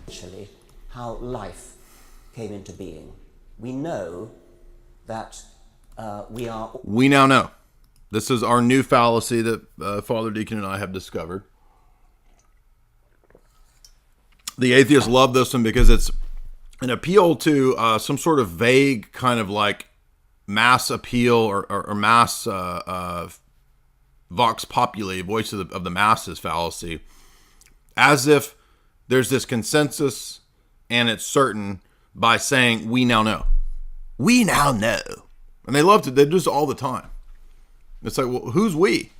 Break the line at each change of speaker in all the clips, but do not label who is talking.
Actually, how life came into being. We know that
We now know. This is our new fallacy that Father Deacon and I have discovered. The atheists love this one because it's an appeal to some sort of vague kind of like mass appeal or mass vox populi, voice of the masses fallacy, as if there's this consensus and it's certain by saying we now know. We now know. And they love to, they do this all the time. It's like, well, who's we?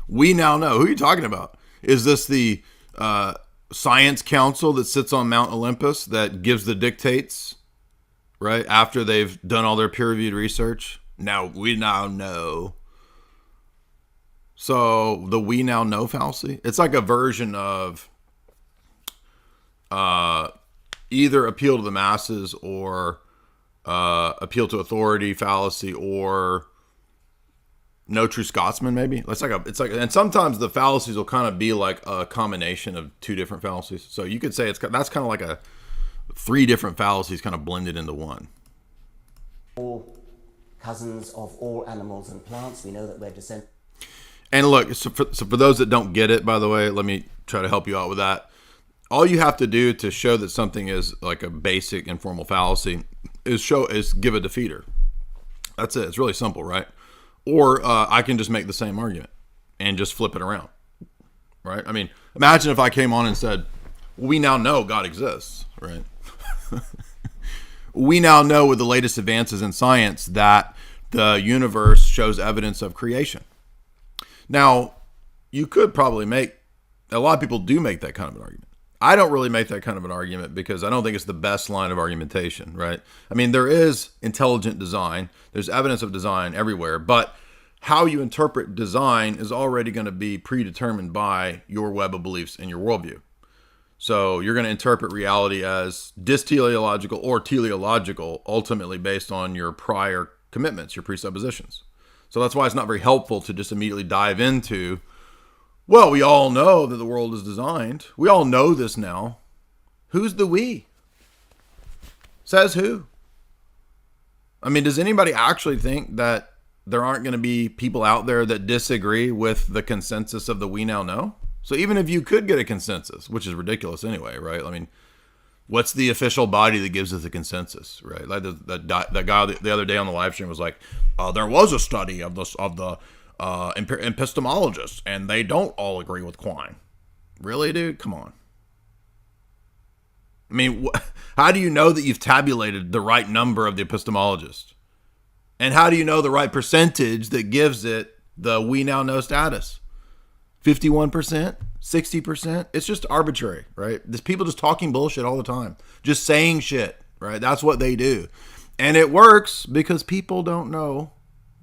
We now know. Who are you talking about? Is this the science council that sits on Mount Olympus that gives the dictates, right, after they've done all their peer-reviewed research? Now, we now know. So, the we now know fallacy, it's like a version of either appeal to the masses or appeal to authority fallacy or no true Scotsman, maybe. It's like, and sometimes the fallacies will kind of be like a combination of two different fallacies. So you could say that's kind of like a three different fallacies kind of blended into one.
All cousins of all animals and plants. We know that we're descendants.
And look, so for those that don't get it, by the way, let me try to help you out with that. All you have to do to show that something is like a basic informal fallacy is give a defeater. That's it. It's really simple, right? Or I can just make the same argument and just flip it around, right? I mean, imagine if I came on and said, we now know God exists, right? We now know with the latest advances in science that the universe shows evidence of creation. Now, you could probably a lot of people do make that kind of an argument. I don't really make that kind of an argument because I don't think it's the best line of argumentation, right? I mean, there is intelligent design. There's evidence of design everywhere, but how you interpret design is already going to be predetermined by your web of beliefs and your worldview. So you're going to interpret reality as disteleological or teleological, ultimately based on your prior commitments, your presuppositions. So that's why it's not very helpful to just immediately dive into, well, we all know that the world is designed. We all know this now. Who's the we? Says who? I mean, does anybody actually think that there aren't going to be people out there that disagree with the consensus of the we now know? So even if you could get a consensus, which is ridiculous anyway, right? I mean, what's the official body that gives us a consensus, right? Like that guy the other day on the live stream was like, there was a study of the epistemologists, and they don't all agree with Quine. Really, dude? Come on. I mean, how do you know that you've tabulated the right number of the epistemologists? And how do you know the right percentage that gives it the we now know status? 51%? 60%? It's just arbitrary, right? There's people just talking bullshit all the time. Just saying shit, right? That's what they do. And it works because people don't know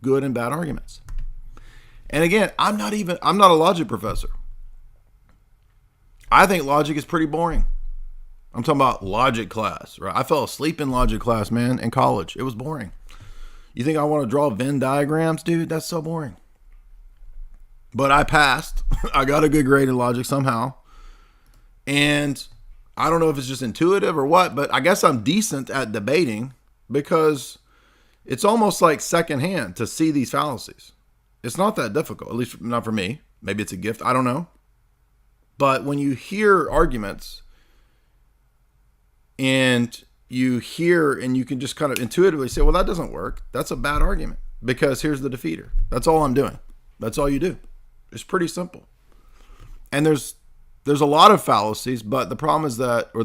good and bad arguments. And again, I'm not a logic professor. I think logic is pretty boring. I'm talking about logic class, right? I fell asleep in logic class, man, in college. It was boring. You think I want to draw Venn diagrams, dude? That's so boring. But I passed. I got a good grade in logic somehow. And I don't know if it's just intuitive or what, but I guess I'm decent at debating because it's almost like secondhand to see these fallacies. It's not that difficult, at least not for me. Maybe it's a gift. I don't know. But when you hear arguments and you can just kind of intuitively say, well, that doesn't work. That's a bad argument because here's the defeater. That's all I'm doing. That's all you do. It's pretty simple. And there's a lot of fallacies, but the problem is that, or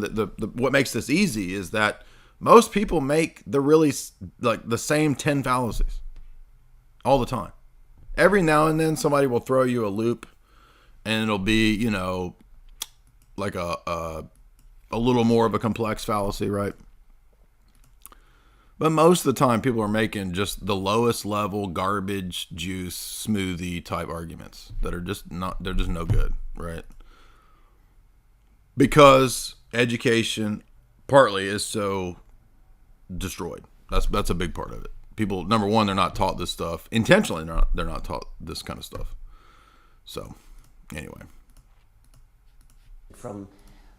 what makes this easy is that most people make the same 10 fallacies all the time. Every now and then somebody will throw you a loop and it'll be, like a little more of a complex fallacy, right? But most of the time people are making just the lowest level garbage juice smoothie type arguments that are just they're just no good, right? Because education partly is so destroyed. That's a big part of it. People, number one, they're not taught this stuff. Intentionally, they're not taught this kind of stuff. So, anyway.
From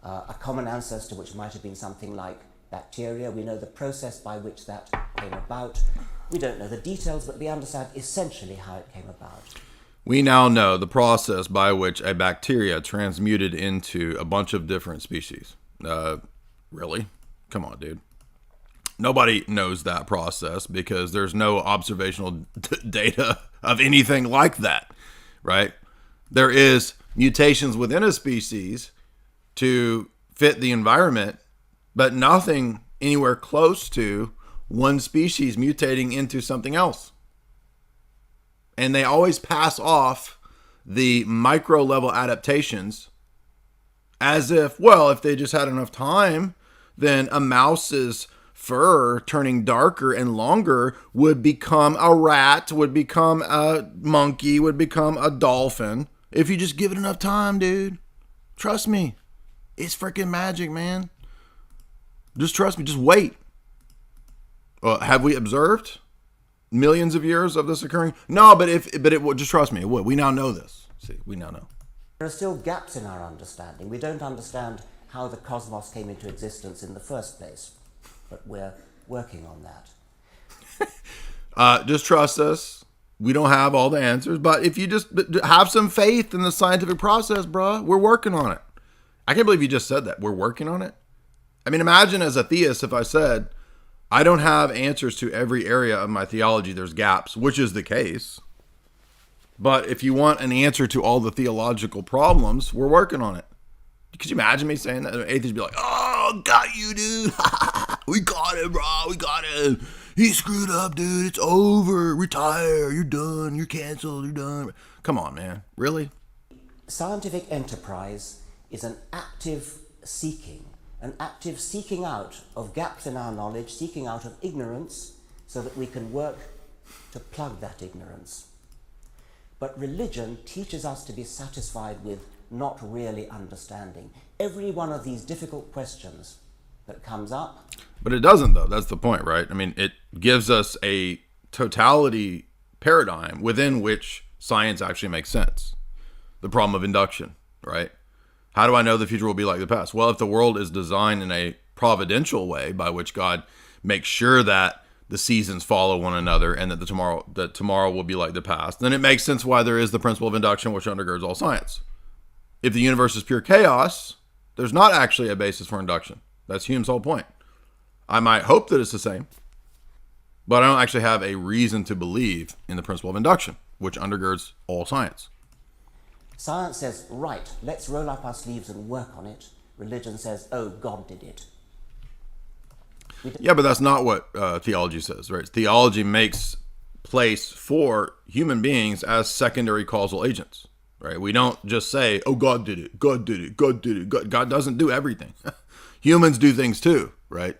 a common ancestor which might have been something like bacteria. We know the process by which that came about. We don't know the details, but we understand essentially how it came about.
We now know the process by which a bacteria transmuted into a bunch of different species. Really? Come on, dude. Nobody knows that process because there's no observational data of anything like that, right? There is mutations within a species to fit the environment, but nothing anywhere close to one species mutating into something else. And they always pass off the micro level adaptations as if, well, if they just had enough time, then a mouse's fur turning darker and longer would become a rat, would become a monkey, would become a dolphin. If you just give it enough time, dude. Trust me. It's freaking magic, man. Just trust me. Just wait. Have we observed millions of years of this occurring? No, but it would. Just trust me. It would. We now know this. See, we now know.
There are still gaps in our understanding. We don't understand how the cosmos came into existence in the first place, but we're working on that.
Just trust us. We don't have all the answers, but if you just have some faith in the scientific process, bruh, we're working on it. I can't believe you just said that. We're working on it. I mean, imagine as a theist if I said, I don't have answers to every area of my theology. There's gaps, which is the case. But if you want an answer to all the theological problems, we're working on it. Could you imagine me saying that? Atheists be like, oh, got you, dude. We got it, bro. We got it. He screwed up, dude. It's over. Retire. You're done. You're canceled. You're done. Come on, man. Really?
Scientific enterprise is an active seeking out of gaps in our knowledge, seeking out of ignorance so that we can work to plug that ignorance. But religion teaches us to be satisfied with not really understanding every one of these difficult questions that comes up.
But it doesn't, though. That's the point, right? I mean, it gives us a totality paradigm within which science actually makes sense. The problem of induction, right? How do I know the future will be like the past? Well, if the world is designed in a providential way by which God makes sure that the seasons follow one another and that tomorrow will be like the past, then it makes sense why there is the principle of induction, which undergirds all science. If the universe is pure chaos, there's not actually a basis for induction. That's Hume's whole point. I might hope that it's the same, but I don't actually have a reason to believe in the principle of induction, which undergirds all science.
Science says, right, let's roll up our sleeves and work on it. Religion says, oh, God did it.
Yeah, but that's not what theology says, right? Theology makes place for human beings as secondary causal agents, right? We don't just say, oh, God did it, God did it, God did it. God doesn't do everything. Humans do things too, right?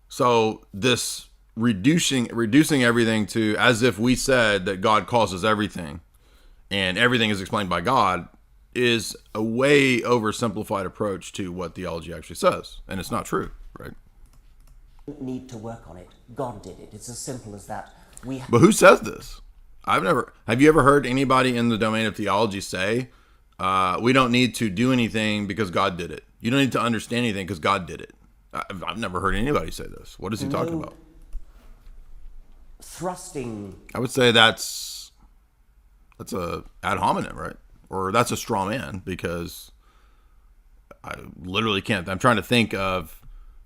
So this reducing everything to as if we said that God causes everything and everything is explained by God is a way oversimplified approach to what theology actually says. And it's not true, right?
Need to work on it. God did it. It's as simple as that.
But who says this? Have you ever heard anybody in the domain of theology say, we don't need to do anything because God did it. You don't need to understand anything because God did it. I've never heard anybody say this. What is he talking about?
Thrusting.
I would say that's a ad hominem, right? Or that's a straw man, because I literally can't. I'm trying to think of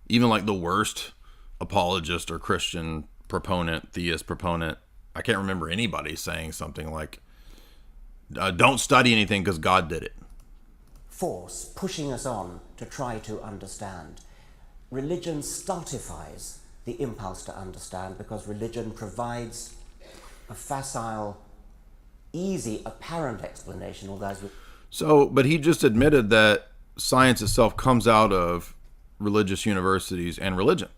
even like the worst apologist or Christian proponent, theist proponent. I can't remember anybody saying something like, don't study anything because God did it.
Force pushing us on to try to understand. Religion stultifies the impulse to understand because religion provides a facile, easy, apparent explanation.
But he just admitted that science itself comes out of religious universities and religion,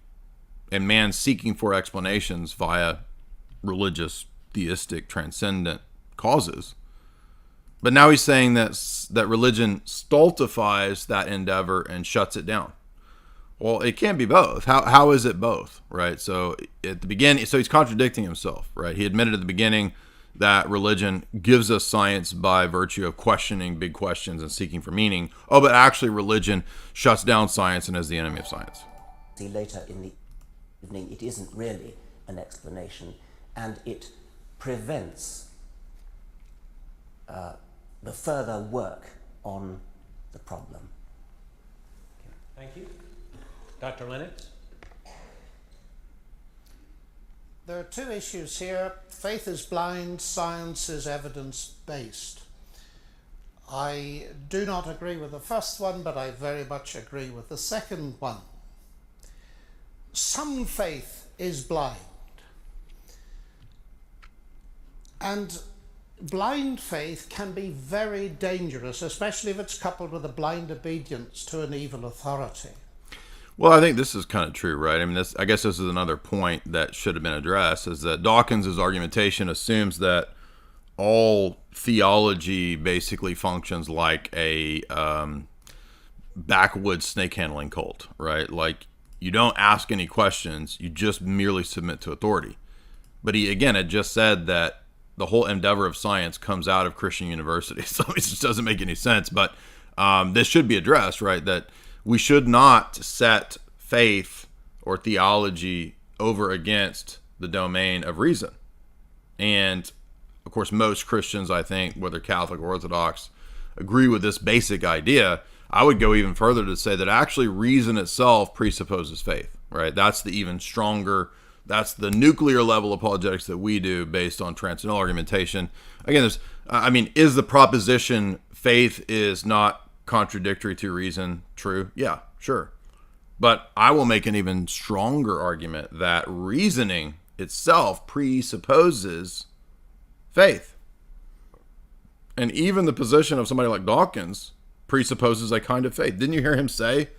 and man seeking for explanations via religious, theistic, transcendent causes. But now he's saying that religion stultifies that endeavor and shuts it down. Well, it can't be both. How is it both, right? So at the beginning, so he's contradicting himself, right? He admitted at the beginning that religion gives us science by virtue of questioning big questions and seeking for meaning. Oh, but actually religion shuts down science and is the enemy of science.
See, later in the evening, it isn't really an explanation, and it prevents the further work on the problem.
Thank you. Dr. Lennox?
There are two issues here. Faith is blind, science is evidence-based. I do not agree with the first one, but I very much agree with the second one. Some faith is blind. And blind faith can be very dangerous, especially if it's coupled with a blind obedience to an evil authority.
Well, I think this is kind of true, right? I mean, I guess this is another point that should have been addressed, is that Dawkins' argumentation assumes that all theology basically functions like a backwoods snake handling cult, right? Like, you don't ask any questions, you just merely submit to authority. But he, again, had just said that the whole endeavor of science comes out of Christian universities, so it just doesn't make any sense. But this should be addressed, right? That we should not set faith or theology over against the domain of reason. And of course, most Christians, I think, whether Catholic or Orthodox, agree with this basic idea. I would go even further to say that actually reason itself presupposes faith, right? That's the even stronger, that's the nuclear level apologetics that we do based on transcendental argumentation. Again, is the proposition faith is not contradictory to reason true? Yeah, sure. But I will make an even stronger argument that reasoning itself presupposes faith. And even the position of somebody like Dawkins presupposes a kind of faith. Didn't you hear him say,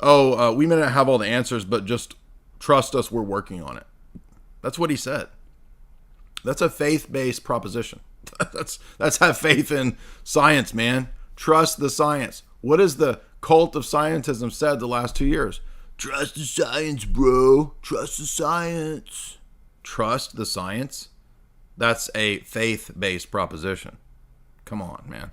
we may not have all the answers, but just trust us, we're working on it. That's what he said. That's a faith-based proposition. That's have faith in science, man. Trust the science. What has the cult of scientism said the last 2 years? Trust the science, bro. Trust the science. Trust the science? That's a faith-based proposition. Come on, man.